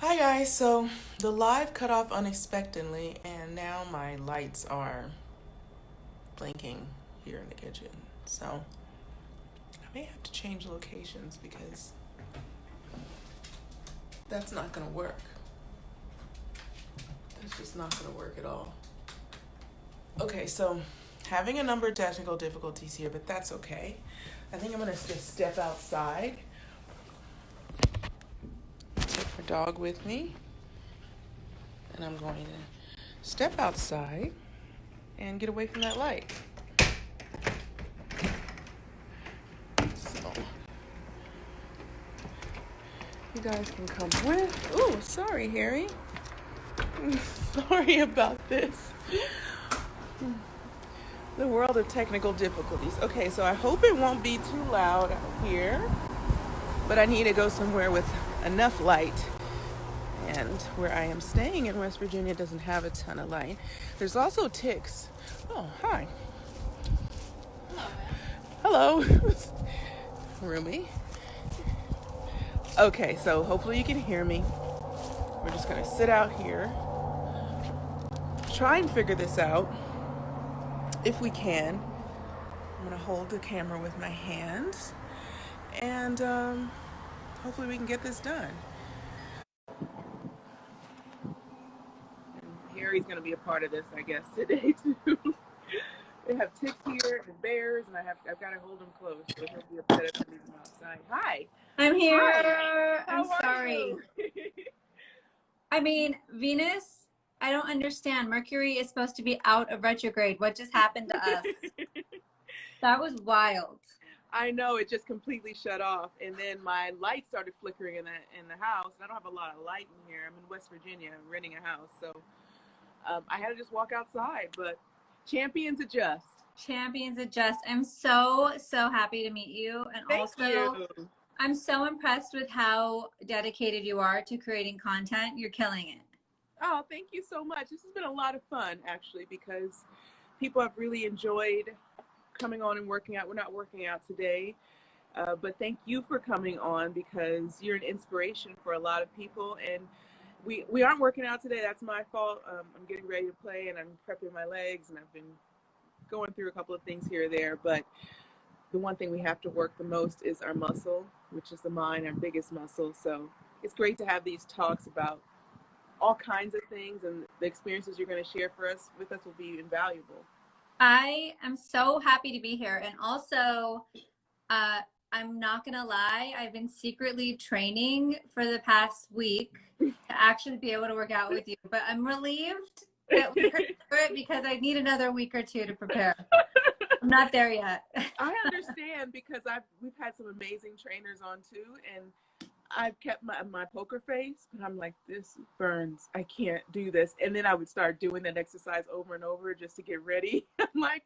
Hi guys, so the live cut off unexpectedly and now my lights are blinking here in the kitchen. So I may have to change locations because that's not gonna work. That's just not gonna work at all. Okay, so having a number of technical difficulties here, but that's okay. I think I'm gonna just step outside, take my dog with me, and I'm going to step outside and get away from that light. So you guys can come with. Ooh, sorry, Harry. Sorry about this. The world of technical difficulties. Okay, so I hope it won't be too loud out here, but I need to go somewhere with enough light. And where I am staying in West Virginia doesn't have a ton of light. There's also ticks. Oh, hi. Hello. Roomy. Okay, so hopefully you can hear me. We're just gonna sit out here, try and figure this out if we can. I'm gonna hold the camera with my hands, and hopefully we can get this done. And Harry's gonna be a part of this, I guess, today too. They have ticks here and bears, and I've got to hold them close, so he'll be upset if I leave them outside. Hi. I'm here. Hi. I'm How are sorry. you? I mean, Venus, I don't understand. Mercury is supposed to be out of retrograde. What just happened to us? That was wild. I know, it just completely shut off, and then my light started flickering in the house. I don't have a lot of light in here. I'm in West Virginia, I'm renting a house, so I had to just walk outside. But champions adjust. Champions adjust. I'm so, so happy to meet you. And Thank you. also, I'm so impressed with how dedicated you are to creating content. You're killing it. Oh, thank you so much. This has been a lot of fun, actually, because people have really enjoyed coming on and working out. We're not working out today, but thank you for coming on because you're an inspiration for a lot of people. And we aren't working out today. That's my fault. I'm getting ready to play and I'm prepping my legs, and I've been going through a couple of things here or there. But the one thing we have to work the most is our muscle, which is the mind, our biggest muscle. So it's great to have these talks about all kinds of things, and the experiences you're going to share with us will be invaluable. I am so happy to be here. And also, uh, I'm not gonna lie, I've been secretly training for the past week to actually be able to work out with you. But I'm relieved that we could do it because I need another week or two to prepare. I'm not there yet. I understand because we've had some amazing trainers on too, and I've kept my poker face, but I'm like, this burns. I can't do this. And then I would start doing that exercise over and over just to get ready. I'm like,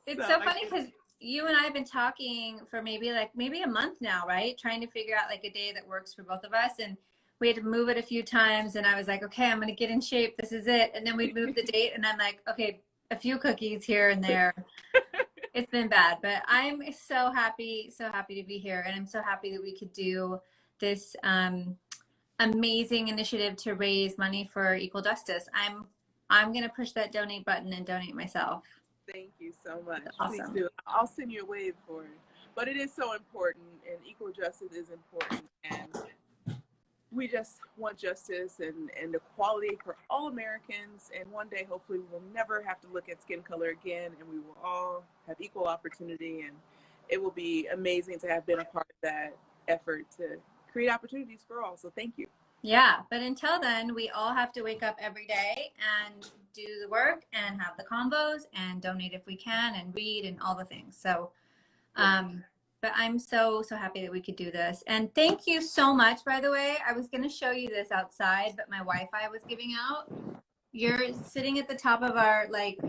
It's so so funny because you and I have been talking for maybe a month now, right? Trying to figure out like a day that works for both of us. And we had to move it a few times and I was like, okay, I'm gonna get in shape. This is it. And then we'd move the date and I'm like, okay, a few cookies here and there. It's been bad, but I'm so happy to be here. And I'm so happy that we could do this amazing initiative to raise money for equal justice. I'm gonna push that donate button and donate myself. Thank you so much. Please Awesome. do. I'll send you a wave for it. But it is so important, and equal justice is important. And we just want justice and equality for all Americans. And one day, hopefully, we will never have to look at skin color again, and we will all have equal opportunity. And it will be amazing to have been a part of that effort to create opportunities for all. So thank you. Yeah, but until then, we all have to wake up every day and do the work and have the combos and donate if we can and read and all the things. So, but I'm so, so happy that we could do this. And thank you so much, by the way. I was going to show you this outside, but my Wi-Fi was giving out. You're sitting at the top of our like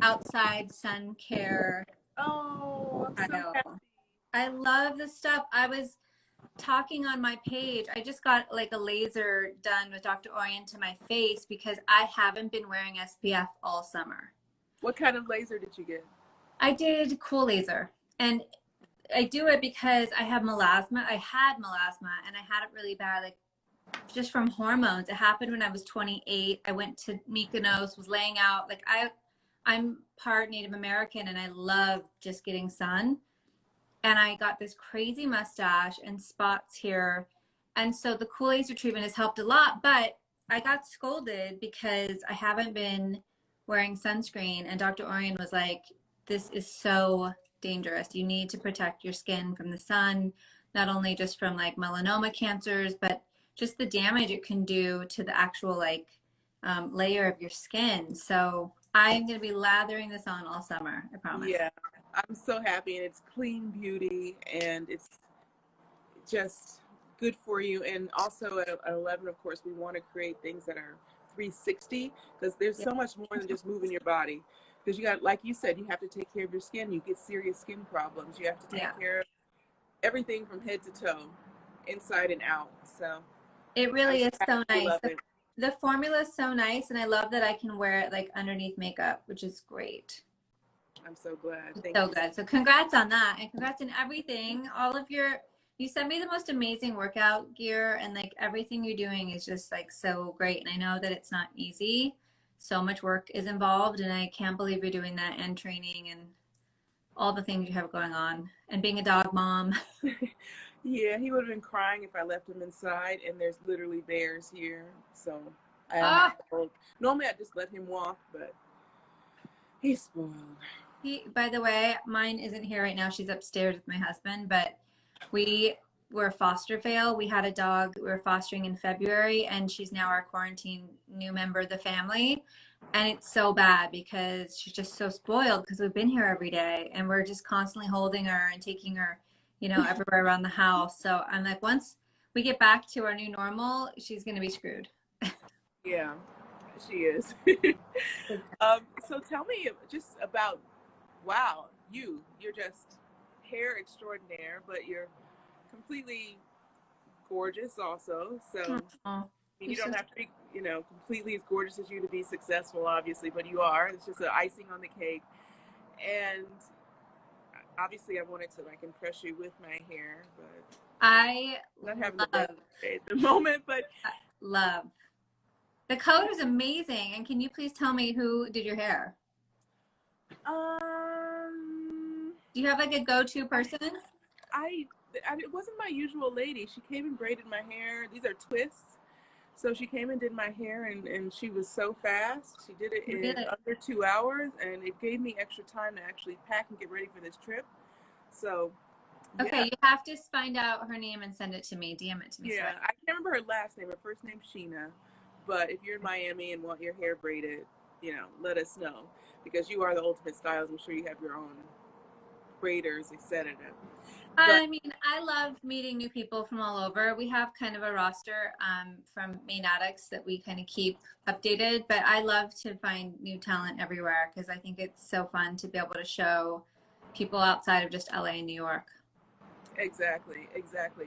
outside sun care. Oh, I'm so happy. I love this stuff. I was talking on my page. I just got like a laser done with Dr. Orient to my face because I haven't been wearing SPF all summer. What kind of laser did you get? I did cool laser, and I do it because I have melasma. I had melasma and I had it really bad like just from hormones. It happened when I was 28. I went to Mykonos, was laying out. Like I'm part Native American and I love just getting sun. And I got this crazy mustache and spots here. And so the cool laser treatment has helped a lot, but I got scolded because I haven't been wearing sunscreen. And Dr. Orion was like, this is so dangerous. You need to protect your skin from the sun, not only just from like melanoma cancers, but just the damage it can do to the actual like layer of your skin. So I'm going to be lathering this on all summer, I promise. Yeah, I'm so happy, and it's clean beauty, and it's just good for you. And also at 11, of course, we want to create things that are 360, because there's so much more than just moving your body. Because you got, like you said, you have to take care of your skin. You get serious skin problems. You have to take care of everything from head to toe, inside and out. So it really is so nice. The formula is so nice, and I love that I can wear it like underneath makeup, which is great. I'm so glad. Thank you. So good. So congrats on that, and congrats on everything. All of you sent me the most amazing workout gear, and like everything you're doing is just like so great. And I know that it's not easy. So much work is involved, and I can't believe you're doing that, and training and all the things you have going on, and being a dog mom. Yeah, he would have been crying if I left him inside, and there's literally bears here. So normally I just let him walk, but he's spoiled. By the way, mine isn't here right now. She's upstairs with my husband, but we were a foster fail. We had a dog we were fostering in February, and she's now our quarantine new member of the family. And it's so bad because she's just so spoiled because we've been here every day, and we're just constantly holding her and taking her, you know, everywhere around the house. So I'm like, once we get back to our new normal, she's going to be screwed. Yeah, she is. So tell me just about, wow, you're just hair extraordinaire, but you're completely gorgeous also. So you don't have to be, you know, completely as gorgeous as you to be successful, obviously, but you are. It's just an icing on the cake. And obviously I wanted to like impress you with my hair, but I not having the best day at the moment, but love. The color is amazing. And can you please tell me who did your hair? Do you have like a go-to person? It wasn't my usual lady. She came and braided my hair. These are twists. So she came and did my hair, and she was so fast. She did it in under 2 hours, and it gave me extra time to actually pack and get ready for this trip. So okay, you have to find out her name and send it to me. DM it to me. Yeah, I can't remember her last name. Her first name's Sheena. But if you're in Miami and want your hair braided, you know, let us know, because you are the ultimate stylist. I'm sure you have your own braiders, etc. I mean, I love meeting new people from all over. We have kind of a roster from Maine Addicts that we kind of keep updated, but I love to find new talent everywhere because I think it's so fun to be able to show people outside of just LA and New York. Exactly.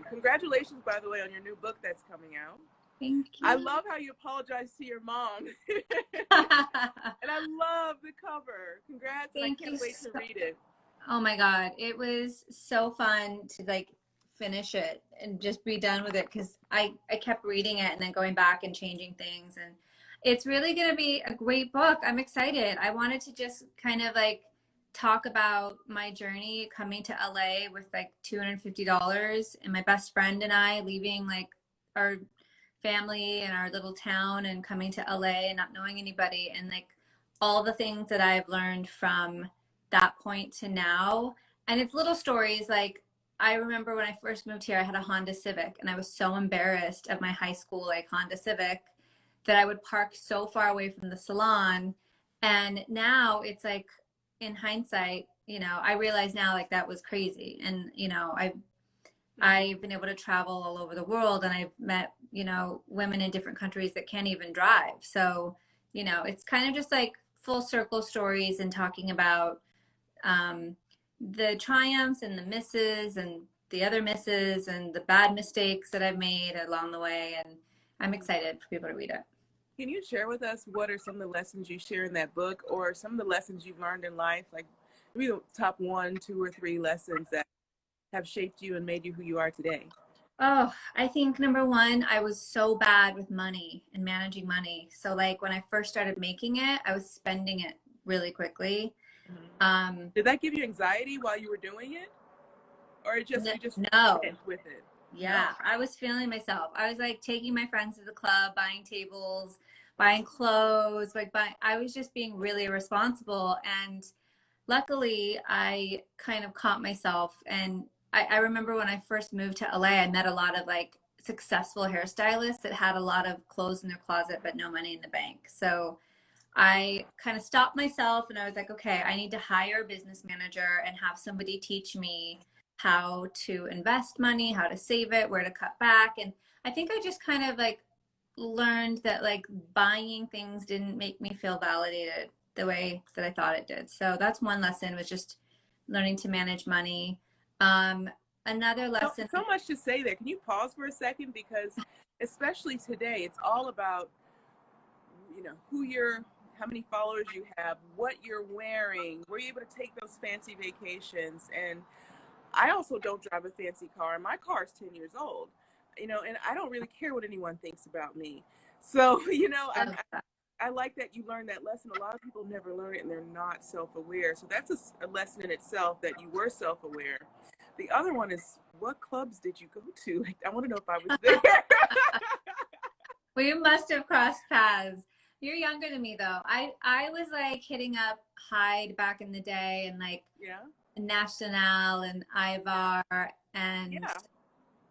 Congratulations, by the way, on your new book that's coming out. Thank you. I love how you apologize to your mom. And I love the cover. Congrats. I can't wait to read it. Oh my God. It was so fun to like finish it and just be done with it because I kept reading it and then going back and changing things. And it's really going to be a great book. I'm excited. I wanted to just kind of like talk about my journey coming to LA with like $250 and my best friend and I leaving like our family and our little town and coming to LA and not knowing anybody, and like all the things that I've learned from that point to now. And it's little stories. Like I remember when I first moved here, I had a Honda Civic, and I was so embarrassed of my high school like Honda Civic that I would park so far away from the salon. And now it's like, in hindsight, you know, I realize now like that was crazy. And you know, I've been able to travel all over the world, and I've met, you know, women in different countries that can't even drive. So, you know, it's kind of just like full circle stories and talking about the triumphs and the misses and the other misses and the bad mistakes that I've made along the way. And I'm excited for people to read it. Can you share with us what are some of the lessons you share in that book, or some of the lessons you've learned in life? Like maybe the top 1, 2, or 3 lessons that have shaped you and made you who you are today. Oh, I think number one, I was so bad with money and managing money. So like when I first started making it, I was spending it really quickly. Mhm. Um, Did that give you anxiety while you were doing it, or it just you just no, went with it? No. yeah, I was feeling myself. I was like taking my friends to the club, buying tables, buying clothes, like I was just being really irresponsible. And luckily, I kind of caught myself. And I remember when I first moved to LA, I met a lot of like successful hairstylists that had a lot of clothes in their closet, but no money in the bank. So I kind of stopped myself and I was like, okay, I need to hire a business manager and have somebody teach me how to invest money, how to save it, where to cut back. And I think I just kind of like learned that like buying things didn't make me feel validated the way that I thought it did. So that's one lesson, was just learning to manage money. Um, Another So, lesson, so much to say there. Can you pause for a second? Because especially today, it's all about, who you're, how many followers you have, what you're wearing, were you able to take those fancy vacations? And I also don't drive a fancy car. My car is 10 years old, and I don't really care what anyone thinks about me. So, I like that you learned that lesson. A lot of people never learn it and they're not self-aware. So that's a lesson in itself, that you were self-aware. The other one is, what clubs did you go to? Like, I want to know if I was there. we must have crossed paths. You're younger than me though. I was like hitting up Hyde back in the day, and like Yeah. National and Ivar, and Yeah.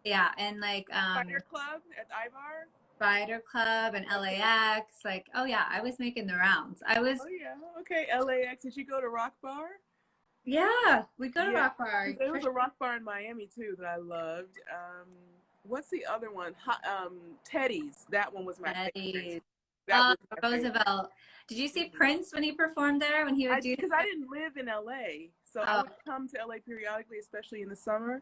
yeah, and like Fire Club at Ivar. Spider Club and Okay. LAX. Like, oh yeah, I was making the rounds. I was, Oh yeah. Okay. LAX. Did you go to Rock Bar? yeah, we go to Yeah. Rock Bar There for was a Rock Bar in Miami too that I loved. What's the other one? Teddy's. That one was my favorite. Eddie's. That was my favorite. Roosevelt. Did you see Mhm. Prince when he performed there? When he would do Because I didn't live in LA, so I oh, would come to LA periodically, especially in the summer.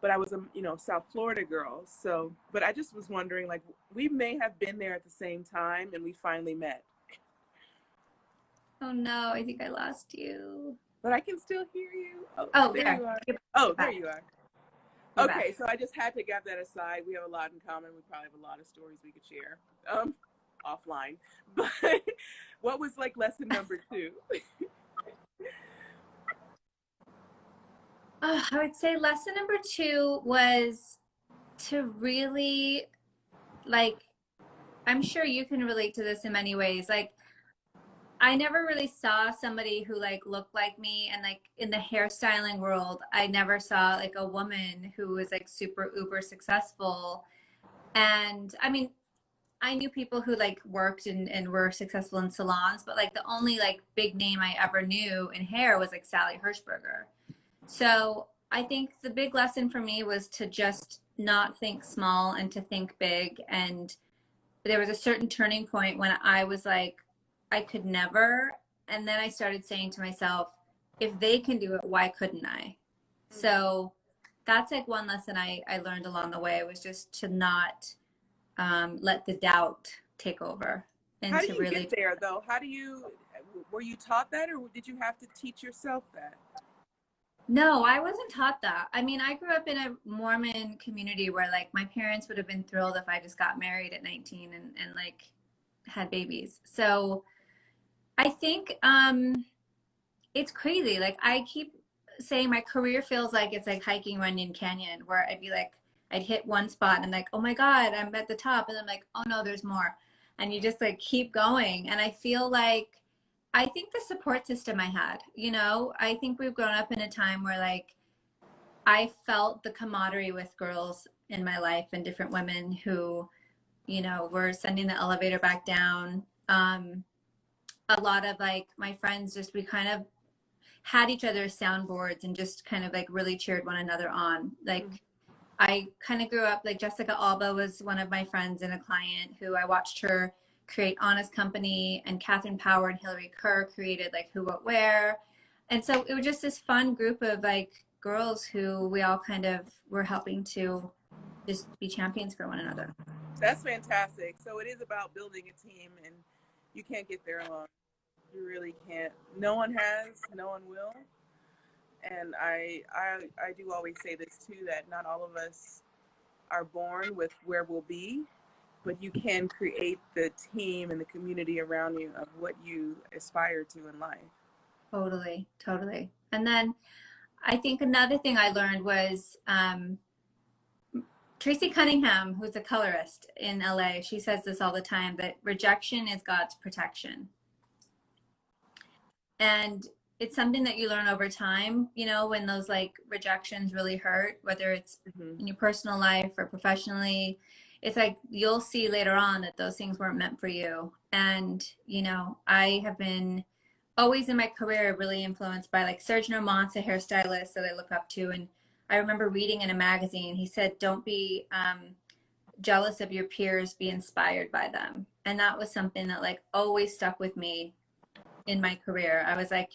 But I was a South Florida girl, so but I just was wondering, like, we may have been there at the same time, and we finally met. oh no, I think I lost you. But I can still hear you. Oh, Oh, there there. you are. You're Oh, there back. you are. You're back. Okay, so I just had to get that aside. We have a lot in common. We probably have a lot of stories we could share offline. But what was like lesson number two? I would say lesson number two was to really like, I'm sure you can relate to this in many ways. Like, I never really saw somebody who like looked like me, and like in the hairstyling world, I never saw like a woman who was like super uber successful. And I mean, I knew people who like worked and were successful in salons, but like the only like big name I ever knew in hair was like Sally Hirschberger. So I think the big lesson for me was to just not think small and to think big. And there was a certain turning point when I was like, I could never. And then I started saying to myself, if they can do it, why couldn't I? So that's like one lesson I learned along the way, was just to not let the doubt take over and How do to you get really. there though? Were you taught that, or did you have to teach yourself that? No, I wasn't taught that. I mean, I grew up in a Mormon community where like my parents would have been thrilled if I just got married at 19 and like had babies. So I think it's crazy. Like I keep saying my career feels like it's like hiking Runyon Canyon, where I'd be like, I'd hit one spot and I'm like, oh my God, I'm at the top. And I'm like, oh no, there's more. And you just like keep going. And I feel like, I think the support system I had, I think we've grown up in a time where like I felt the camaraderie with girls in my life and different women who, were sending the elevator back down. A lot of like my friends, just we kind of had each other's soundboards and just kind of like really cheered one another on. Like I kind of grew up like Jessica Alba was one of my friends and a client who I watched her create Honest Company, and Catherine Power and Hillary Kerr created like Who What Wear. And so it was just this fun group of like girls who we all kind of were helping to just be champions for one another. That's fantastic. So it is about building a team, and you can't get there alone. You really can't. No one has, no one will. And I do always say this too, that not all of us are born with where we'll be, but you can create the team and the community around you of what you aspire to in life. Totally, totally. And then I think another thing I learned was Tracy Cunningham, who's a colorist in LA, she says this all the time, that rejection is God's protection. And it's something that you learn over time, you know, when those like rejections really hurt, whether it's in your personal life or professionally, it's like you'll see later on that those things weren't meant for you. And, you know, I have been always in my career really influenced by like Serge Normant's a hairstylist that I look up to. And I remember reading in a magazine, he said, don't be jealous of your peers, be inspired by them. And that was something that like always stuck with me in my career. I was like,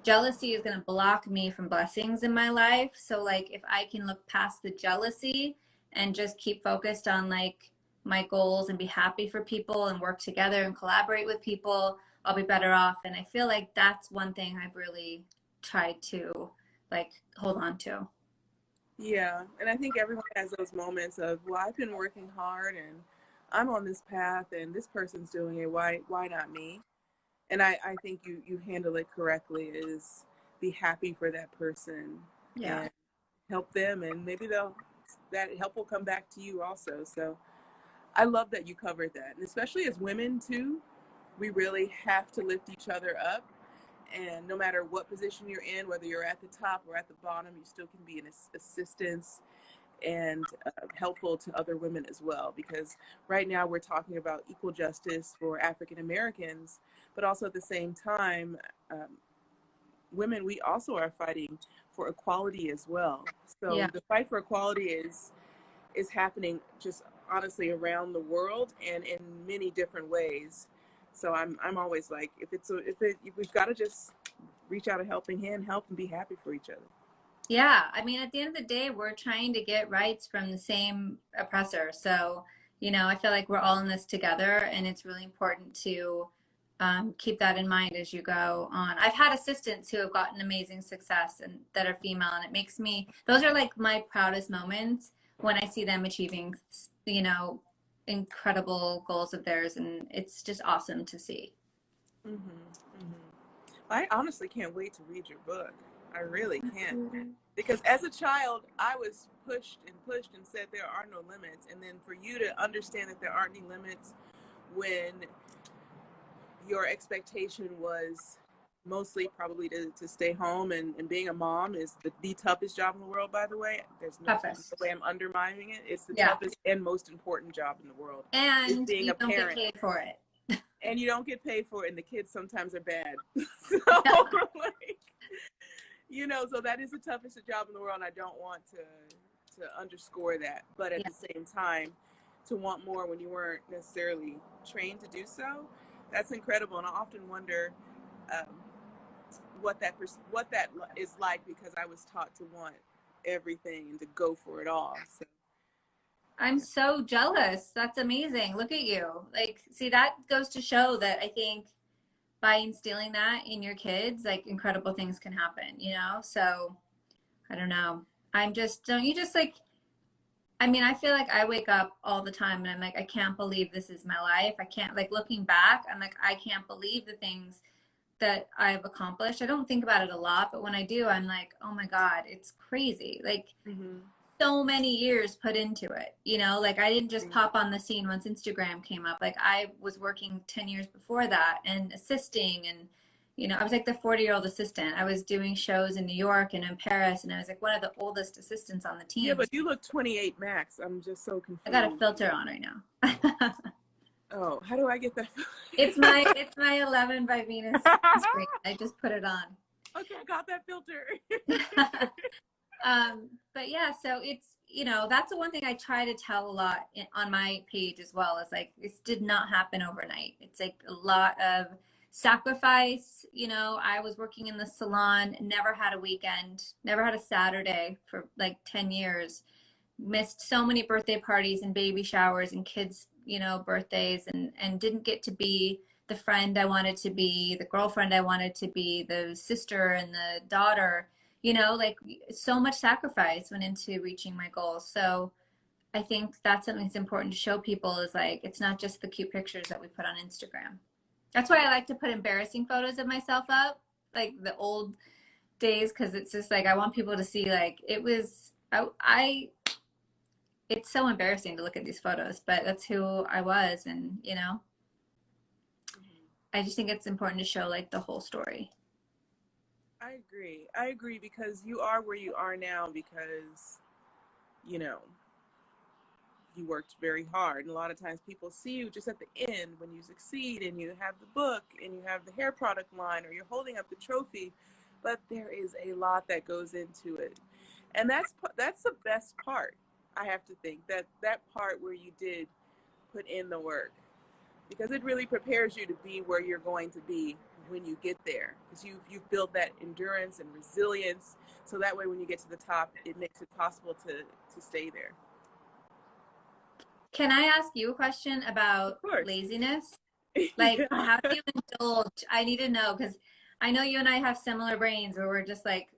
jealousy is going to block me from blessings in my life. So like if I can look past the jealousy and just keep focused on like my goals and be happy for people and work together and collaborate with people, I'll be better off. And I feel like that's one thing I've really tried to like hold on to. Yeah, and I think everyone has those moments of, well, I've been working hard and I'm on this path and this person's doing it. Why not me? And I think you handle it correctly, is be happy for that person and help them, and maybe that help will come back to you also. So I love that you covered that. And especially as women too, we really have to lift each other up. And no matter what position you're in, whether you're at the top or at the bottom, you still can be an assistance and helpful to other women as well. Because right now we're talking about equal justice for African Americans, but also at the same time, women, we also are fighting for equality as well. So the fight for equality is happening just honestly around the world and in many different ways. So I'm always like, if we've got to just reach out a helping hand, help, and be happy for each other. Yeah, I mean, at the end of the day, we're trying to get rights from the same oppressor. So, you know, I feel like we're all in this together, and it's really important to keep that in mind as you go on. I've had assistants who have gotten amazing success and that are female, and it makes me, those are like my proudest moments when I see them achieving, you know, incredible goals of theirs, and it's just awesome to see. I honestly can't wait to read your book. I really can't. Because as a child, I was pushed and said there are no limits. And then for you to understand that there aren't any limits when your expectation was mostly probably to stay home, and being a mom is the toughest job in the world, by the way. There's no way I'm undermining it. It's the toughest and most important job in the world. And being you a don't parent. get paid for it. And you don't get paid for it, and the kids sometimes are bad. So, like, you know, so that is the toughest job in the world, and I don't want to underscore that. But at the same time, to want more when you weren't necessarily trained to do so, that's incredible. And I often wonder what that is like, because I was taught to want everything and to go for it all. So I'm so jealous. That's amazing. Look at you. Like, see, that goes to show that I think by instilling that in your kids, like incredible things can happen, you know? So I don't know. Don't you just like, I mean, I feel like I wake up all the time and I'm like, I can't believe this is my life. I can't, like, looking back, I'm like, I can't believe the things that I've accomplished. I don't think about it a lot, but when I do, I'm like, oh my God, it's crazy. Like, so many years put into it, you know, like I didn't just pop on the scene once Instagram came up. Like I was working 10 years before that and assisting, and, you know, I was like the 40-year-old assistant. I was doing shows in New York and in Paris, and I was like one of the oldest assistants on the team. Yeah, but you look 28 max. I'm just so confused. I got a filter on right now. Oh, how do I get that? It's my 11 by Venus screen. I just put it on. Okay, I got that filter. But yeah, so it's, you know, that's the one thing I try to tell a lot on my page as well, is like, this did not happen overnight. It's like a lot of sacrifice. You know, I was working in the salon, never had a weekend, never had a Saturday for like 10 years, missed so many birthday parties and baby showers and kids, you know, birthdays, and didn't get to be the friend I wanted to be, the girlfriend I wanted to be, the sister and the daughter. You know, like so much sacrifice went into reaching my goals. So I think that's something that's important to show people is like, it's not just the cute pictures that we put on Instagram. That's why I like to put embarrassing photos of myself up, like the old days, because it's just like I want people to see like it was I it's so embarrassing to look at these photos, but that's who I was. And you know, I just think it's important to show like the whole story. I agree because you are where you are now because, you know, you worked very hard. And a lot of times people see you just at the end when you succeed and you have the book and you have the hair product line or you're holding up the trophy, but there is a lot that goes into it. And that's the best part. I have to think that part where you did put in the work, because it really prepares you to be where you're going to be when you get there, because you've built that endurance and resilience, so that way when you get to the top it makes it possible to stay there. Can I ask you a question about laziness? Like, Yeah. how do you indulge? I need to know because I know you and I have similar brains where we're just like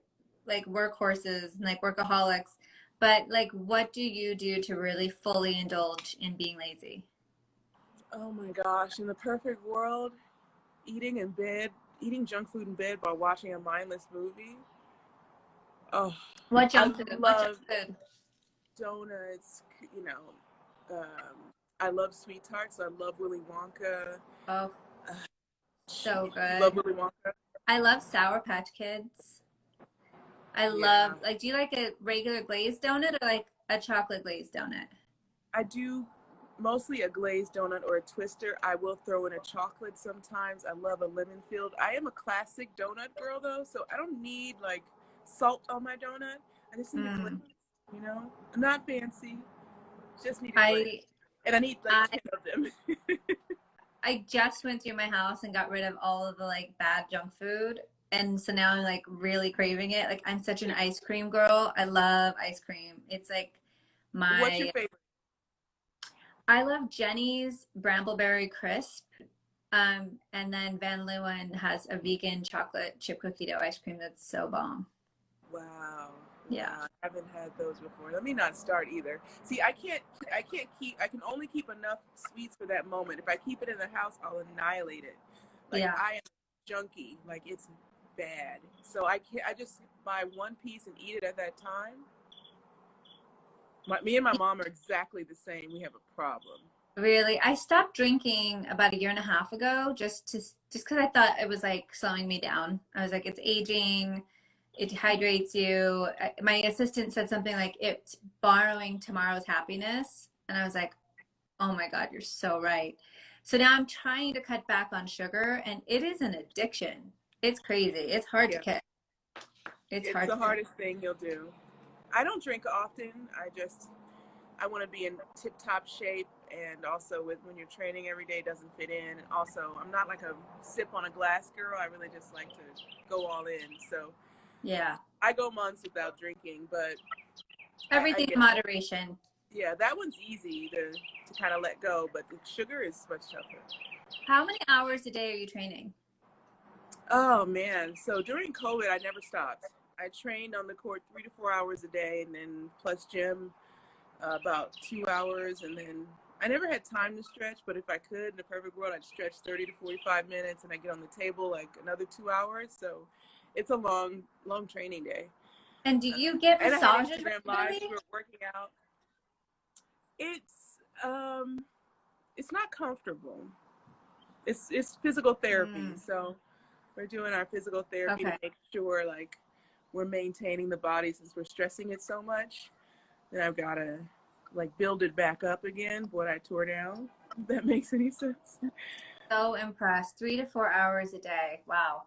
workhorses and like workaholics. But like, what do you do to really fully indulge in being lazy? Oh my gosh, in the perfect world, eating in bed, eating junk food in bed while watching a mindless movie. Oh, What I junk food? What junk love food? donuts, you know. I love sweet tarts. I love Willy Wonka. Oh, Uh, so you love good. Willy Wonka? I love Sour Patch Kids. I love, Yeah. like, do you like a regular glazed donut or like a chocolate glazed donut? I do mostly a glazed donut or a twister. I will throw in a chocolate sometimes. I love a lemon filled. I am a classic donut girl though, so I don't need like salt on my donut. I just need a glaze, Mm. you know? I'm not fancy, just need a glaze. I And I need like I 10 of them. I just went through my house and got rid of all of the like bad junk food. And so now I'm like really craving it. Like I'm such an ice cream girl. I love ice cream. It's like What's your my favorite? I love Jenny's Brambleberry Crisp. And then Van Leeuwen has a vegan chocolate chip cookie dough ice cream that's so bomb. Wow. Yeah. Wow. I haven't had those before. Let me not start either. See, I can only keep enough sweets for that moment. If I keep it in the house, I'll annihilate it. Like Yeah. I am junky. Like it's bad. So I just buy one piece and eat it at that time. Me and my mom are exactly the same. We have a problem. Really, I stopped drinking about a year and a half ago just because I thought it was like slowing me down. I was like, it's aging, it dehydrates you. My assistant said something like it's borrowing tomorrow's happiness, and I was like, oh my God, you're so right. So now I'm trying to cut back on sugar, and it is an addiction. It's crazy. It's hard to Yeah. kick. It's It's hard the to kick. hardest thing you'll do. I don't drink often. I want to be in tip-top shape, and also with when you're training every day doesn't fit in. Also, I'm not like a sip on a glass girl. I really just like to go all in. So Yeah. I go months without drinking, but I Everything get in that. moderation. Yeah, that one's easy to kind of let go, but the sugar is much tougher. How many hours a day are you training? Oh man, so during COVID, I never stopped. I trained on the court 3 to 4 hours a day, and then plus gym about 2 hours, and then I never had time to stretch, but if I could, in the perfect world, I'd stretch 30 to 45 minutes, and I get on the table like another 2 hours. So it's a long training day. And do you get And I had massages Instagram lives. regularly? We were working out. It's um, it's not comfortable. It's physical therapy, Mm, so we're doing our physical therapy to okay. make sure like we're maintaining the body since we're stressing it so much. Then I've got to like build it back up again, what I tore down. If that makes any sense. So impressed. 3 to 4 hours a day. Wow.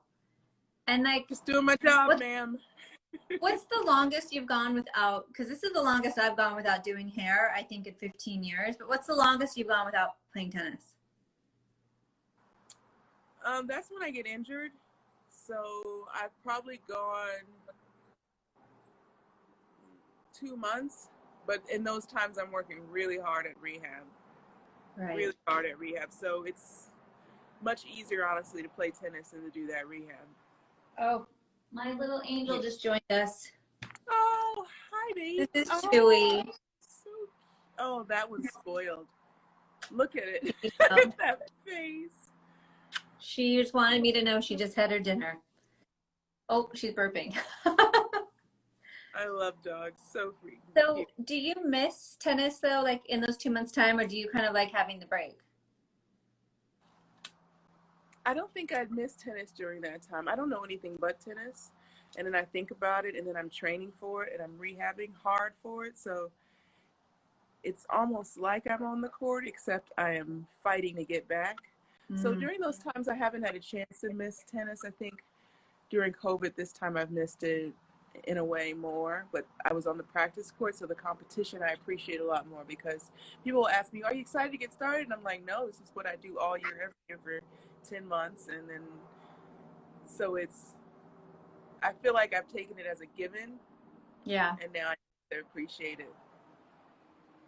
And like, Just doing my job, what ma'am. what's the longest you've gone without? Because this is the longest I've gone without doing hair. I think in 15 years. But what's the longest you've gone without playing tennis? That's when I get injured. So I've probably gone 2 months, but in those times I'm working really hard at rehab. Right. Really hard at rehab. So it's much easier, honestly, to play tennis than to do that rehab. Oh, my little angel Yeah. just joined us. Oh, hi, babe. This is Oh, Chewy. so Oh, that one's spoiled. Look at it. You Look know, at that face. she just wanted me to know she just had her dinner. Oh, she's burping. I love dogs. So freaking So, cute. do you miss tennis though, like in those 2 months' time, or do you kind of like having the break? I don't think I'd miss tennis during that time. I don't know anything but tennis. And then I think about it, and then I'm training for it, and I'm rehabbing hard for it. So it's almost like I'm on the court, except I am fighting to get back. So Mm. during those times, I haven't had a chance to miss tennis. I think during COVID, this time I've missed it in a way more, but I was on the practice court, so the competition I appreciate a lot more because people will ask me, "Are you excited to get started?" And I'm like, "No, this is what I do all year, every year for 10 months." And then, so I feel like I've taken it as a given, Yeah. and now I need to appreciate it.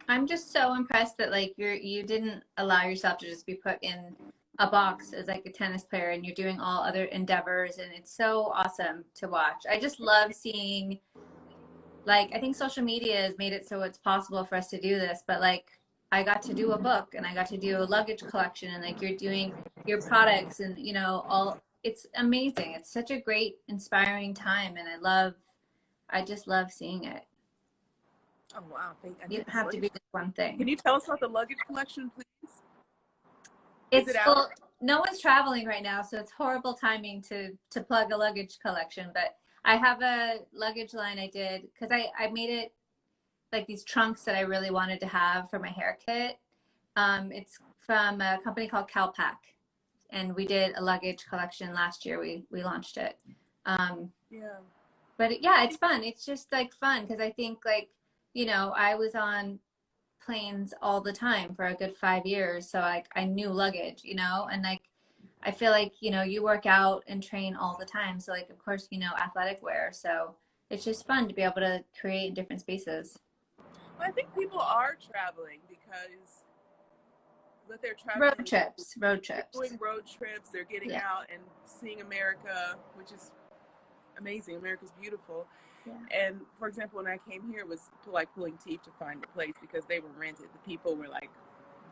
I'm just so impressed that like you didn't allow yourself to just be put in a box as like a tennis player and you're doing all other endeavors and it's so awesome to watch. I just love seeing like I think social media has made it so it's possible for us to do this, but like I got to do a book and I got to do a luggage collection and like you're doing your products and you know all it's amazing. It's such a great inspiring time and I just love seeing it. Oh, wow. I You need don't this have to luggage. be just one Can thing. you tell us about the luggage collection, please? Is it It's out? well, no one's traveling right now, so it's horrible timing to plug a luggage collection. But I have a luggage line I did because I made it like these trunks that I really wanted to have for my hair kit. It's from a company called Calpac, and we did a luggage collection last year. We launched it. Yeah. But yeah, it's fun. It's just like fun because I think like you know I was on planes all the time for a good 5 years. So like I knew luggage, you know, and like I feel like, you know, you work out and train all the time. So like of course, you know, athletic wear. So it's just fun to be able to create in different spaces. Well, I think people are traveling because what they're Road traveling, trips, road they're trips. doing road trips, they're getting Yeah. out and seeing America, which is amazing. America's beautiful. Yeah. And for example, when I came here, it was like pulling teeth to find a place because they were rented. The people were like,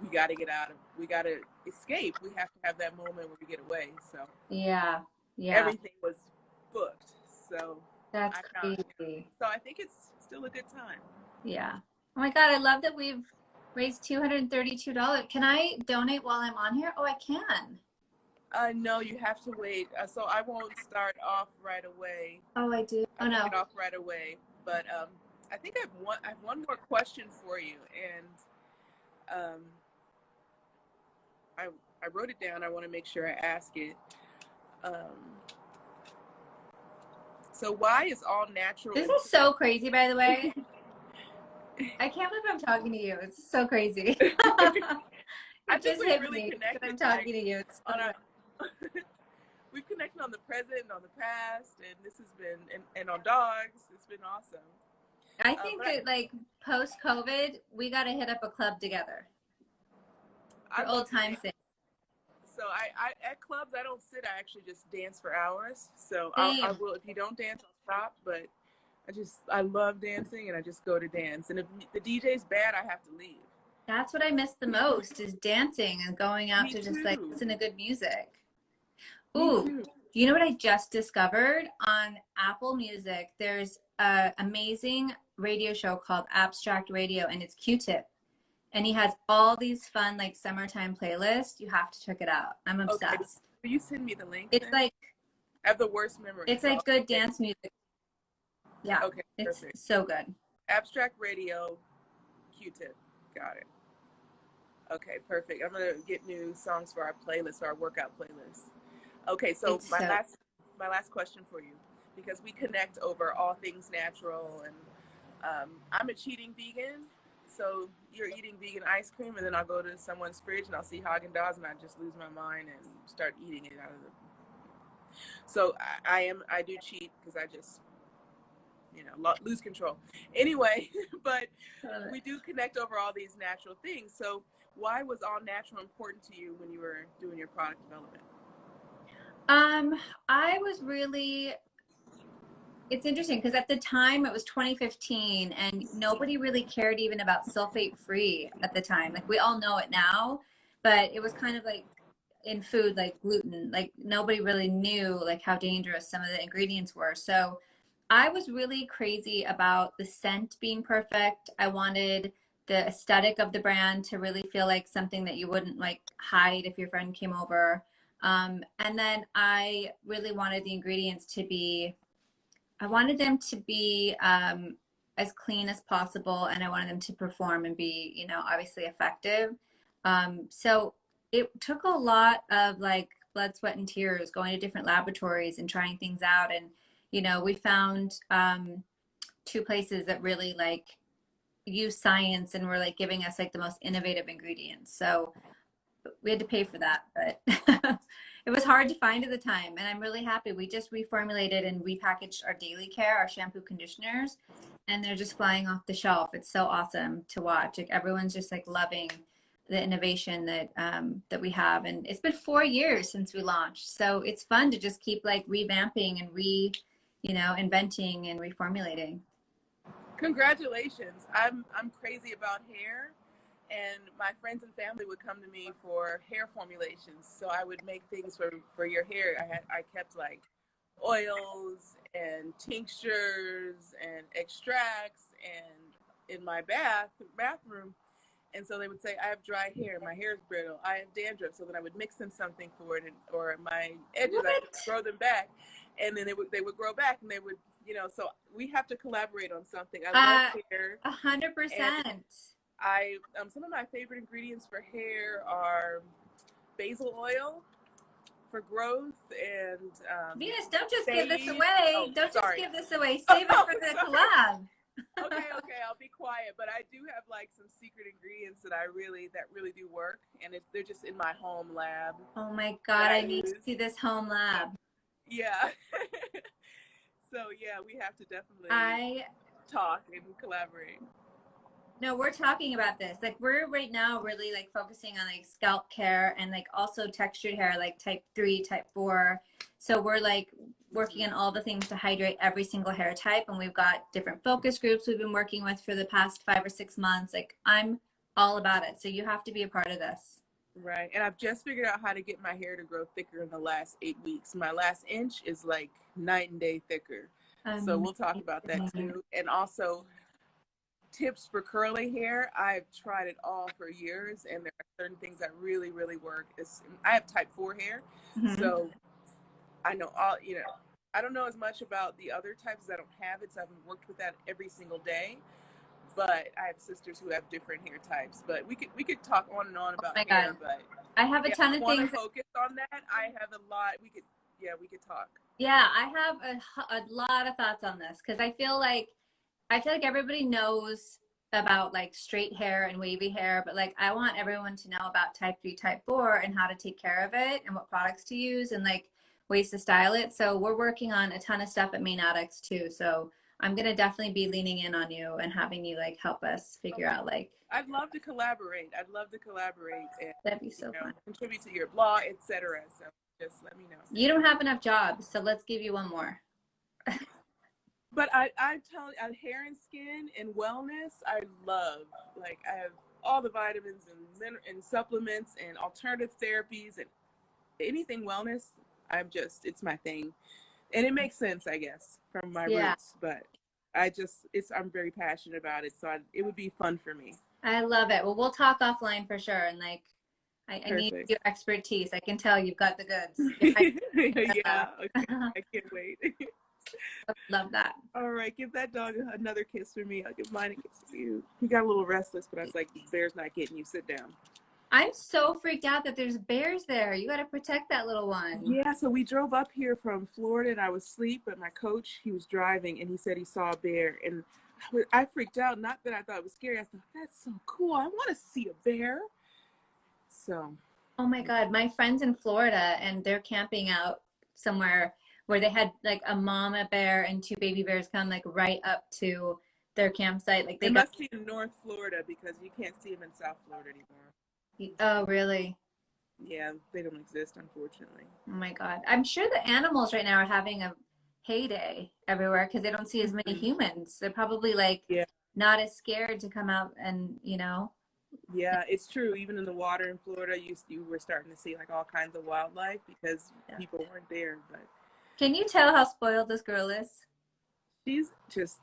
we got to get out of, we got to escape. We have to have that moment where we get away. So Yeah. Yeah. everything was booked. So That's I found, crazy. so I think it's still a good time. Yeah. Oh my God, I love that we've raised $232. Can I donate while I'm on here? Oh, I can. No, you have to wait. So I won't start off right away. Oh, I do. I Oh won't no. get off right away. But I think I have one more question for you, and I wrote it down. I want to make sure I ask it. Um, so why is all natural? This is so crazy, by the way. I can't believe I'm talking to you. It's so crazy. I It think just we've hit really me because connected I'm talking to you. It's so on our. good. We've connected on the present and on the past, and this has been and on dogs. It's been awesome. I think that like post COVID, we got to hit up a club together I for love old time's sake. So I at clubs I don't sit. I actually just dance for hours. So I Same. will. If you don't dance, I'll stop. But I love dancing, and I just go to dance. And if the DJ's bad, I have to leave. That's what I miss the most is dancing and going out Me to just like too. listen to good music. Me Ooh, too. you know what I just discovered on Apple Music? There's an amazing radio show called Abstract Radio, and it's Q-Tip. And he has all these fun like summertime playlists. You have to check it out. I'm Okay. obsessed. Will you send me the link? It's Then? like I have the worst memory. it's So like good dance music. Yeah, okay, it's perfect. so good. Abstract Radio, Q-Tip. Got it. Okay, perfect. I'm gonna get new songs for our playlist, our workout playlist. Okay, so It's so my last question for you, because we connect over all things natural, and I'm a cheating vegan. So you're eating vegan ice cream, and then I'll go to someone's fridge and I'll see Haagen Dazs, and I just lose my mind and start eating it out of the. So I do cheat because I just lose control. Anyway, but we do connect over all these natural things. So why was all natural important to you when you were doing your product development? I was really It's interesting because at the time it was 2015 and nobody really cared even about sulfate free at the time. Like we all know it now, but it was kind of like in food, like gluten, like nobody really knew like how dangerous some of the ingredients were. So I was really crazy about the scent being perfect. I wanted the aesthetic of the brand to really feel like something that you wouldn't like hide if your friend came over. And then I really wanted the ingredients to be I wanted them to be as clean as possible, and I wanted them to perform and be, you know, obviously effective. So it took a lot of like blood, sweat, and tears going to different laboratories and trying things out. And, you know, we found two places that really like use science and were like giving us like the most innovative ingredients. So we had to pay for that, but it was hard to find at the time. And I'm really happy. We just reformulated and repackaged our daily care, our shampoo conditioners, and they're just flying off the shelf. It's so awesome to watch. Like everyone's just like loving the innovation that that we have. And it's been 4 years since we launched. So it's fun to just keep like revamping and you know, inventing and reformulating. Congratulations. I'm crazy about hair, and my friends and family would come to me for hair formulations. So I would make things for your hair. I kept like oils and tinctures and extracts and in my bathroom. And so they would say, I have dry hair, my hair is brittle, I have dandruff. So then I would mix in something for it, or my edges, I would grow them back. And then they would grow back, and they would, you know, so we have to collaborate on something. I love hair. 100%. Some of my favorite ingredients for hair are basil oil for growth and Venus, don't just sage. give this away. Oh, don't sorry. just give this away. Save it for the collab. Okay, I'll be quiet. But I do have like some secret ingredients that really do work, and they're just in my home lab. Oh my God, I need to see this home lab. Yeah. So yeah, we have to definitely talk and collaborate. No, we're talking about this. Like we're right now really like focusing on like scalp care and like also textured hair, like type 3, type 4. So we're like working on all the things to hydrate every single hair type. And we've got different focus groups we've been working with for the past 5 or 6 months. Like I'm all about it. So you have to be a part of this. Right. And I've just figured out how to get my hair to grow thicker in the last 8 weeks. My last inch is like night and day thicker. So we'll talk about that too. And also tips for curly hair. I've tried it all for years, and there are certain things that really, really work. I have type 4 hair. So I know I don't know as much about the other types as I don't have it. So I haven't worked with that every single day. But I have sisters who have different hair types. But we could talk on and on about hair. But I have a ton of things. Focus on that. I have a lot. We could talk. Yeah, I have a lot of thoughts on this because I feel like everybody knows about like straight hair and wavy hair, but like I want everyone to know about type 3, type 4 and how to take care of it and what products to use and like ways to style it. So we're working on a ton of stuff at Mane Addicts too. So I'm going to definitely be leaning in on you and having you like help us figure out like. I'd love to collaborate. And that'd be so fun. Contribute to your blog, etc. So just let me know. You don't have enough jobs, so let's give you one more. But I'm telling you, hair and skin and wellness, I love. Like I have all the vitamins and supplements and alternative therapies and anything wellness. It's my thing, and it makes sense, I guess, from my roots. But I'm very passionate about it, so it would be fun for me. I love it. Well, we'll talk offline for sure, and like. I need your expertise. I can tell you've got the goods. Yeah, okay. I can't wait. Love that. All right, give that dog another kiss for me. I'll give mine a kiss for you. He got a little restless, but I was like, bear's not getting you. Sit down. I'm so freaked out that there's bears there. You got to protect that little one. Yeah, so we drove up here from Florida, and I was asleep, but my coach, he was driving, and he said he saw a bear, and I freaked out. Not that I thought it was scary. I thought, that's so cool. I want to see a bear. So. Oh my God, my friend's in Florida and they're camping out somewhere where they had like a mama bear and 2 baby bears come like right up to their campsite. Like they must be in North Florida because you can't see them in South Florida anymore. Oh, really? Yeah, they don't exist, unfortunately. Oh my God. I'm sure the animals right now are having a heyday everywhere because they don't see as many humans. They're probably like Yeah. not as scared to come out and, you know. Yeah, it's true. Even in the water in Florida, you were starting to see like all kinds of wildlife because Yeah. people weren't there. But Can you tell how spoiled this girl is? she's just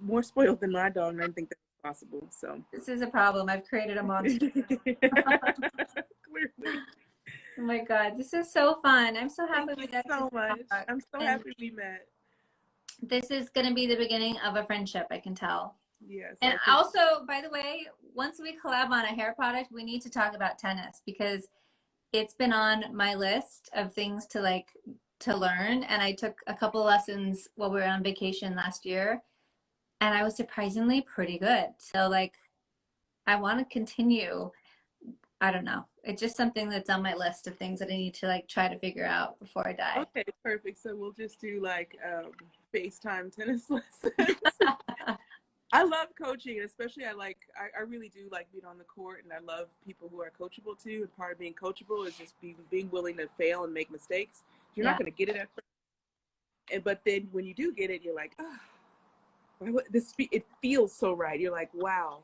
more spoiled than my dog, and I think that's possible. So This is a problem. I've created a monster. clearly, Oh my God, this is so fun. I'm so happy thank you we got to so much. talk. I'm so And happy we met. this is going to be the beginning of a friendship, I can tell. Yes, And I think also, by the way, once we collab on a hair product, we need to talk about tennis because it's been on my list of things to like to learn. And I took a couple lessons while we were on vacation last year, and I was surprisingly pretty good. So like, I want to continue. I don't know. It's just something that's on my list of things that I need to like try to figure out before I die. okay, perfect. So we'll just do like FaceTime tennis lessons. I love coaching, and especially I really do like being on the court, and I love people who are coachable too. And part of being coachable is just being willing to fail and make mistakes. You're Yeah. not going to get it at first, but then when you do get it, you're like, oh, it feels so right. You're like, wow,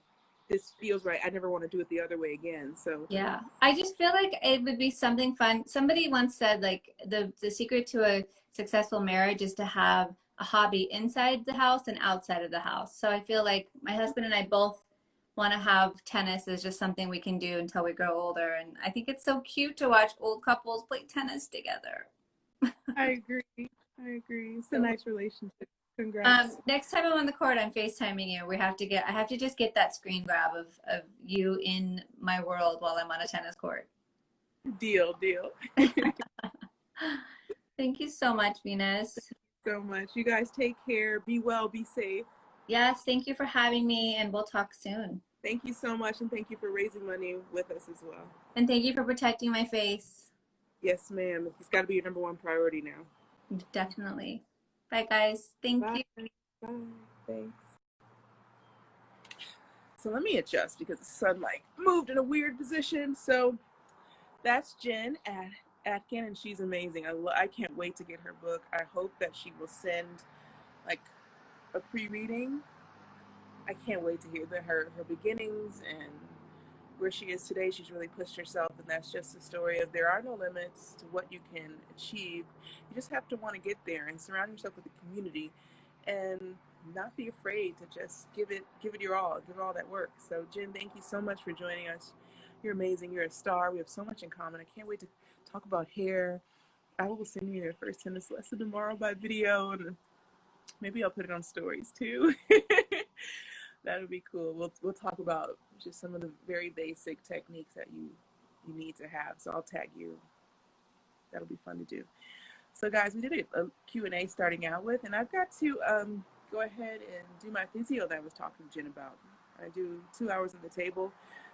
this feels right. I never want to do it the other way again. So Yeah. I just feel like it would be something fun. Somebody once said like the secret to a successful marriage is to have a hobby inside the house and outside of the house. So I feel like my husband and I both want to have tennis as just something we can do until we grow older. And I think it's so cute to watch old couples play tennis together. I agree. I agree. It's a So, nice relationship. Congrats. next time I'm on the court, I'm FaceTiming you. I have to just get that screen grab of you in my world while I'm on a tennis court. Deal, deal. Thank you so much, Venus. So much. You guys take care. Be well. Be safe. Yes, thank you for having me, and we'll talk soon. Thank you so much, and thank you for raising money with us as well. And thank you for protecting my face. Yes, ma'am. It's got to be your number one priority now. Definitely. Bye, guys. Thank Bye. you. Bye. Thanks. So let me adjust because the sun like moved in a weird position. So that's Jen Atkin, and she's amazing. I can't wait to get her book. I hope that she will send like a pre-reading. I can't wait to hear her beginnings and where she is today. She's really pushed herself, and that's just a story of there are no limits to what you can achieve. You just have to want to get there and surround yourself with a community and not be afraid to just give it your all, give all that work. So Jen, thank you so much for joining us. You're amazing. You're a star. We have so much in common. I can't wait to talk about hair. I will send you your first tennis lesson tomorrow by video, and maybe I'll put it on stories too. That would be cool. We'll talk about just some of the very basic techniques that you need to have. So I'll tag you. That'll be fun to do. So guys, we did a Q&A starting out with, and I've got to go ahead and do my physio that I was talking to Jen about. I do 2 hours on the table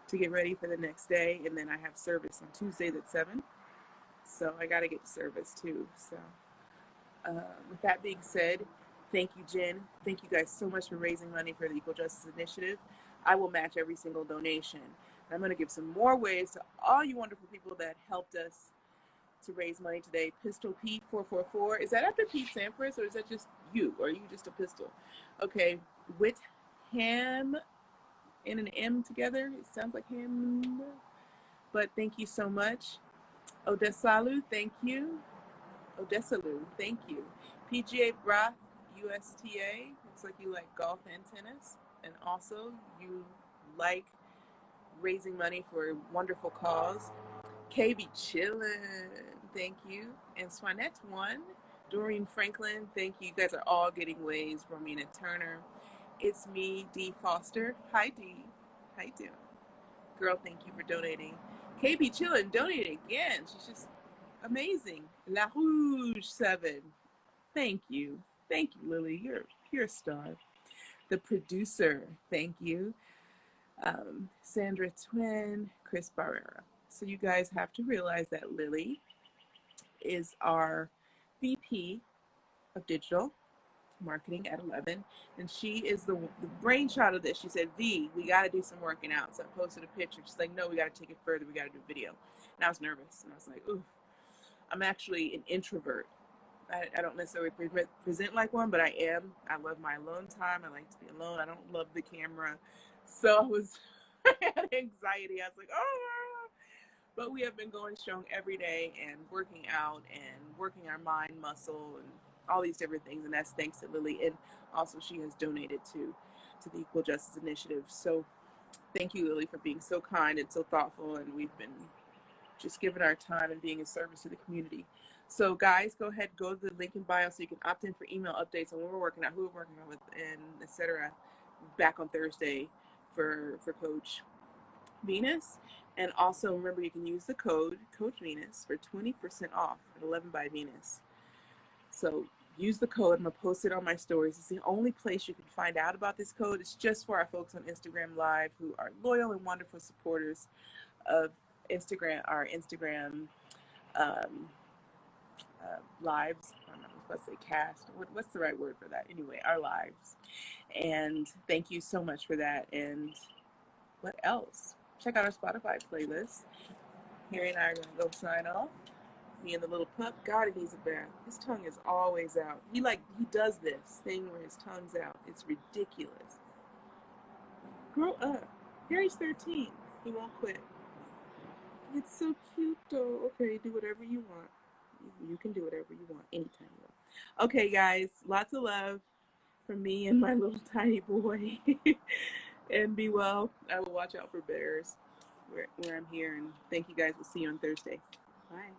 to get ready for the next day, and then I have service on Tuesdays at 7. So I got to get to service too. So with that being said, thank you, Jen. Thank you guys so much for raising money for the Equal Justice Initiative. I will match every single donation. And I'm going to give some more ways to all you wonderful people that helped us to raise money today. Pistol Pete 444. Is that after Pete Sampras, or is that just you? Or are you just a pistol? Okay. With Ham and an M together. It sounds like Ham. But thank you so much. Odesalu, thank you. Odesalu, thank you. PGA Broth USTA, looks like you like golf and tennis, and also you like raising money for a wonderful cause. KB Chillin, thank you. And Swanette One, Doreen Franklin, thank you. You guys are all getting waves. Romina Turner. It's me, Dee Foster. Hi, Dee. How you doing? Girl, thank you for donating. KB Chillin donated again. She's just amazing. La Rouge 7. Thank you. Thank you, Lily. You're a star. The producer, thank you. Sandra Twin, Chris Barrera. So you guys have to realize that Lily is our VP of digital marketing at 11, and she is the brainchild of this. She said, V, we got to do some working out. So I posted a picture. She's like, no, we got to take it further. We got to do video. And I was nervous, and I was like, ooh, I'm actually an introvert. I don't necessarily present like one, but I am. I love my alone time. I like to be alone. I don't love the camera. So I had anxiety. I was like, oh, but we have been going strong every day and working out and working our mind muscle and all these different things. And that's thanks to Lily. And also she has donated to the Equal Justice Initiative. So thank you, Lily, for being so kind and so thoughtful. And we've been just giving our time and being a service to the community. So guys, go ahead, go to the link in bio so you can opt in for email updates on when we're working out, who we're working on with, and etc. Back on Thursday for Coach Venus. And also remember, you can use the code Coach Venus for 20% off at 11 by Venus. So use the code. I'm gonna post it on my stories. It's the only place you can find out about this code. It's just for our folks on Instagram Live who are loyal and wonderful supporters of our Instagram lives. I don't know, I was supposed to say cast. What's the right word for that? Anyway, our lives. And thank you so much for that. And what else? Check out our Spotify playlist. Harry and I are going to go sign off. Me and the little pup. God, he needs a bath. His tongue is always out. He does this thing where his tongue's out. It's ridiculous. Grow up. Harry's 13. He won't quit. It's so cute though. Okay, do whatever you want. You can do whatever you want anytime you want. Okay, guys, lots of love from me and my little tiny boy. And be well. I will watch out for bears where I'm here. And thank you guys. We'll see you on Thursday. Bye.